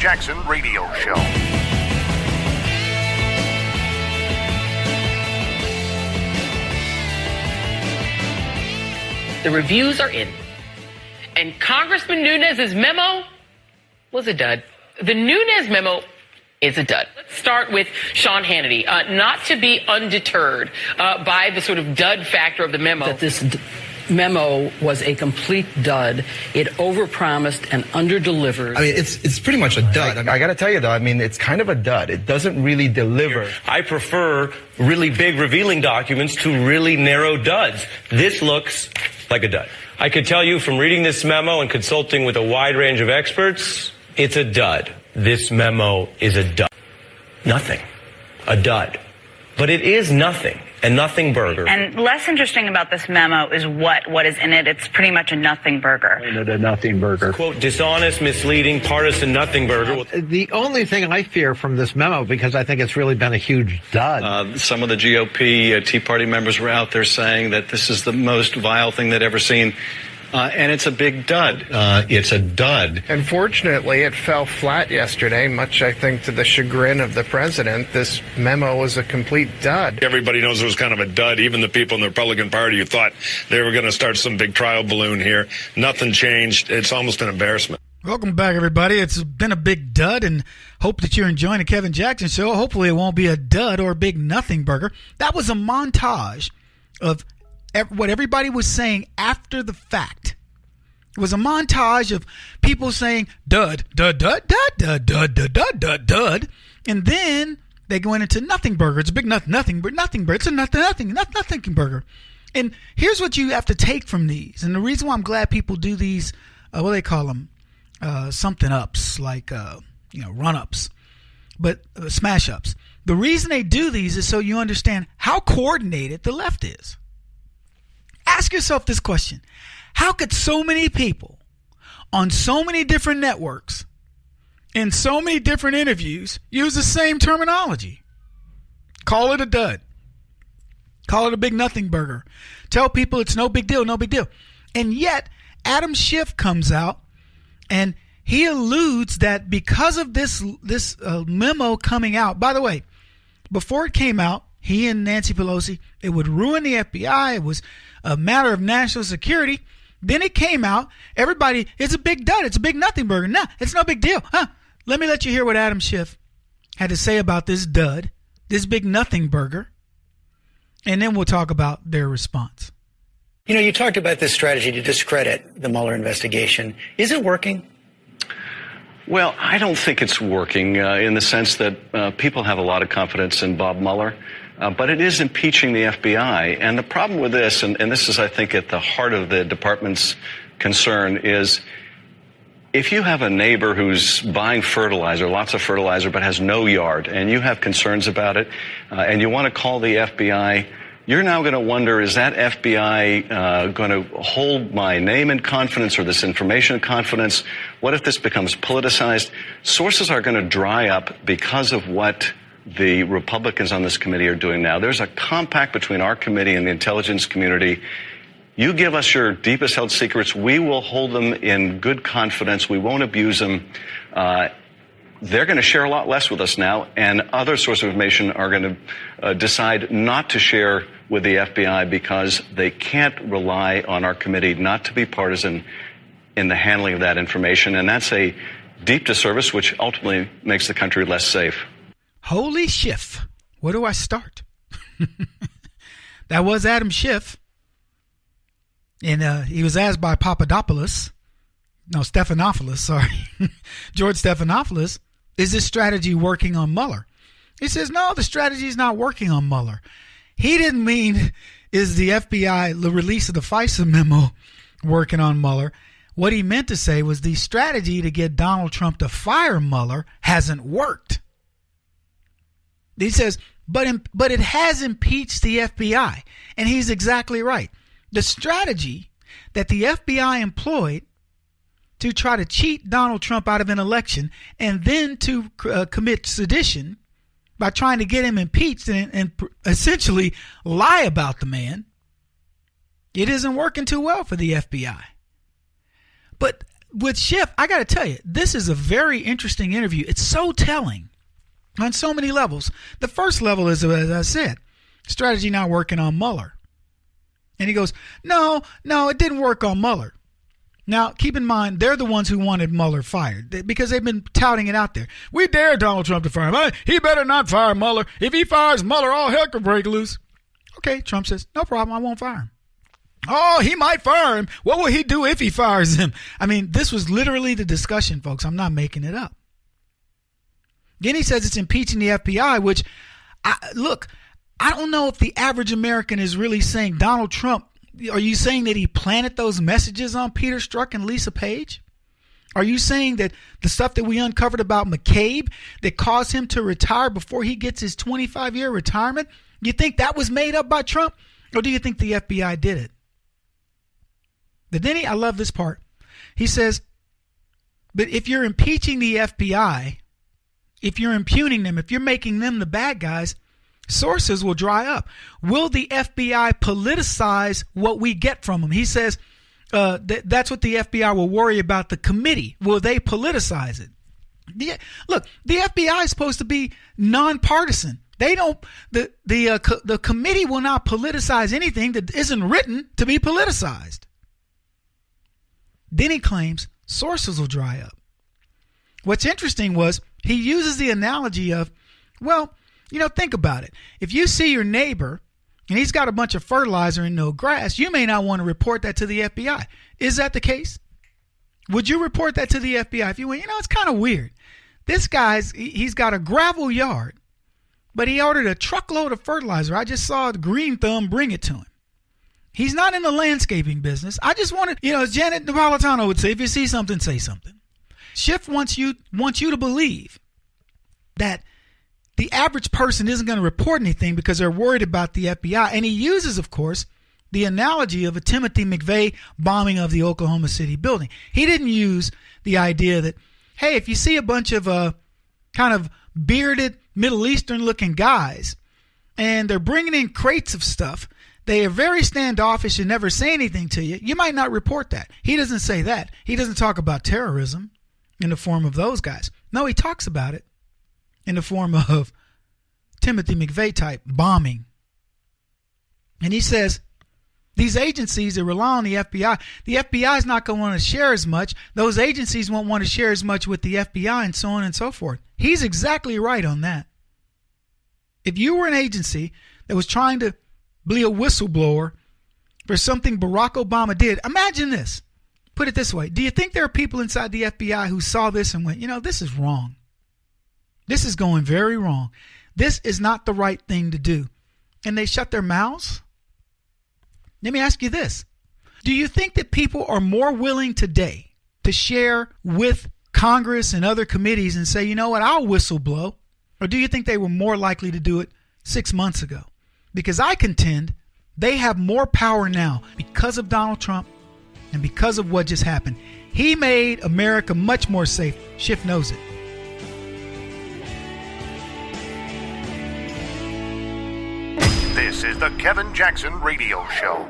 Jackson Radio Show. The reviews are in. And Congressman Nunes's memo was a dud. The Nunes memo is a dud. Let's start with Sean Hannity. Not to be undeterred by the sort of dud factor of the memo. That this memo was a complete dud. It overpromised and underdelivered. I mean, it's pretty much a dud. I got to tell you, though, I mean, it's kind of a dud. It doesn't really deliver. I prefer really big revealing documents to really narrow duds. This looks like a dud. I could tell you from reading this memo and consulting with a wide range of experts, it's a dud. This memo is a dud. Nothing. A dud. But it is nothing. A nothing burger. And less interesting about this memo is what is in it. It's pretty much a nothing burger. A nothing burger. Quote, dishonest, misleading, partisan nothing burger. The only thing I fear from this memo, because I think it's really been a huge dud. Some of the GOP Tea Party members were out there saying that this is the most vile thing they'd ever seen. And it's a big dud. It's a dud. Unfortunately, it fell flat yesterday, much, I think, to the chagrin of the president. This memo was a complete dud. Everybody knows it was kind of a dud. Even the people in the Republican Party who thought they were going to start some big trial balloon here. Nothing changed. It's almost an embarrassment. Welcome back, everybody. It's been a big dud, and hope that you're enjoying the Kevin Jackson Show. Hopefully it won't be a dud or a big nothing burger. That was a montage of what everybody was saying after the fact. It was a montage of people saying dud, dud, dud, dud, dud, dud, dud, dud, dud, dud, and then they go into nothing burger. It's a big nothing burger. It's a nothing burger. And here's what you have to take from these. And the reason why I'm glad people do these, what do they call them? Something ups, like run ups, but smash ups. The reason they do these is so you understand how coordinated the left is. Ask yourself this question. How could so many people on so many different networks in so many different interviews use the same terminology? Call it a dud. Call it a big nothing burger. Tell people it's no big deal, no big deal. And yet, Adam Schiff comes out and he alludes that because of this memo coming out, by the way, before it came out, he and Nancy Pelosi, it would ruin the FBI. It was a matter of national security. Then it came out. Everybody, it's a big dud. It's a big nothing burger. No, it's no big deal. Let me let you hear what Adam Schiff had to say about this dud, this big nothing burger, and then we'll talk about their response. You know, you talked about this strategy to discredit the Mueller investigation. Is it working? Well, I don't think it's working in the sense that people have a lot of confidence in Bob Mueller. But it is impeaching the FBI. And the problem with this, and this is, I think, at the heart of the department's concern, is if you have a neighbor who's buying fertilizer, lots of fertilizer, but has no yard, and you have concerns about it, and you want to call the FBI, you're now going to wonder, is that FBI going to hold my name in confidence or this information in confidence? What if this becomes politicized? Sources are going to dry up because of what the Republicans on this committee are doing now. There's a compact between our committee and the intelligence community. You give us your deepest held secrets, we will hold them in good confidence. We won't abuse them. They're going to share a lot less with us now, and other sources of information are going to decide not to share with the FBI because they can't rely on our committee not to be partisan in the handling of that information. And that's a deep disservice, which ultimately makes the country less safe. Holy Schiff. Where do I start? That was Adam Schiff. And he was asked by Stephanopoulos, George Stephanopoulos, is this strategy working on Mueller? He says, no, the strategy is not working on Mueller. He didn't mean, is the FBI, the release of the FISA memo, working on Mueller? What he meant to say was the strategy to get Donald Trump to fire Mueller hasn't worked. He says, but it has impeached the FBI. And he's exactly right. The strategy that the FBI employed to try to cheat Donald Trump out of an election and then to commit sedition by trying to get him impeached and essentially lie about the man, it isn't working too well for the FBI. But with Schiff, I got to tell you, this is a very interesting interview. It's so telling on so many levels. The first level is, as I said, strategy not working on Mueller. And he goes, no, it didn't work on Mueller. Now, keep in mind, they're the ones who wanted Mueller fired because they've been touting it out there. We dare Donald Trump to fire him. He better not fire Mueller. If he fires Mueller, all hell could break loose. Okay, Trump says, no problem, I won't fire him. Oh, he might fire him. What will he do if he fires him? I mean, this was literally the discussion, folks. I'm not making it up. Then he says it's impeaching the FBI, which, look, I don't know if the average American is really saying Donald Trump. Are you saying that he planted those messages on Peter Strzok and Lisa Page? Are you saying that the stuff that we uncovered about McCabe that caused him to retire before he gets his 25-year retirement, you think that was made up by Trump? Or do you think the FBI did it? But then I love this part. He says, but if you're impeaching the FBI, if you're impugning them, if you're making them the bad guys, sources will dry up. Will the FBI politicize what we get from them? He says that's what the FBI will worry about, the committee. Will they politicize it? Look, the FBI is supposed to be nonpartisan. They don't. The committee will not politicize anything that isn't written to be politicized. Then he claims sources will dry up. What's interesting was he uses the analogy of, well, think about it. If you see your neighbor and he's got a bunch of fertilizer and no grass, you may not want to report that to the FBI. Is that the case? Would you report that to the FBI if you went, it's kind of weird. This he's got a gravel yard, but he ordered a truckload of fertilizer. I just saw the Green Thumb bring it to him. He's not in the landscaping business. I just wanted, as Janet Napolitano would say, if you see something, say something. Schiff wants you to believe that the average person isn't going to report anything because they're worried about the FBI. And he uses, of course, the analogy of a Timothy McVeigh bombing of the Oklahoma City building. He didn't use the idea that, hey, if you see a bunch of kind of bearded Middle Eastern looking guys and they're bringing in crates of stuff, they are very standoffish and never say anything to you, you might not report that. He doesn't say that. He doesn't talk about terrorism in the form of those guys. No, he talks about it in the form of Timothy McVeigh type bombing. And he says these agencies that rely on the FBI is not going to want to share as much. Those agencies won't want to share as much with the FBI and so on and so forth. He's exactly right on that. If you were an agency that was trying to be a whistleblower for something Barack Obama did, imagine this. Put it this way. Do you think there are people inside the FBI who saw this and went, this is wrong. This is going very wrong. This is not the right thing to do. And they shut their mouths? Let me ask you this. Do you think that people are more willing today to share with Congress and other committees and say, I'll whistleblow? Or do you think they were more likely to do it 6 months ago? Because I contend they have more power now because of Donald Trump and because of what just happened. He made America much more safe. Schiff knows it. This is the Kevin Jackson Radio Show.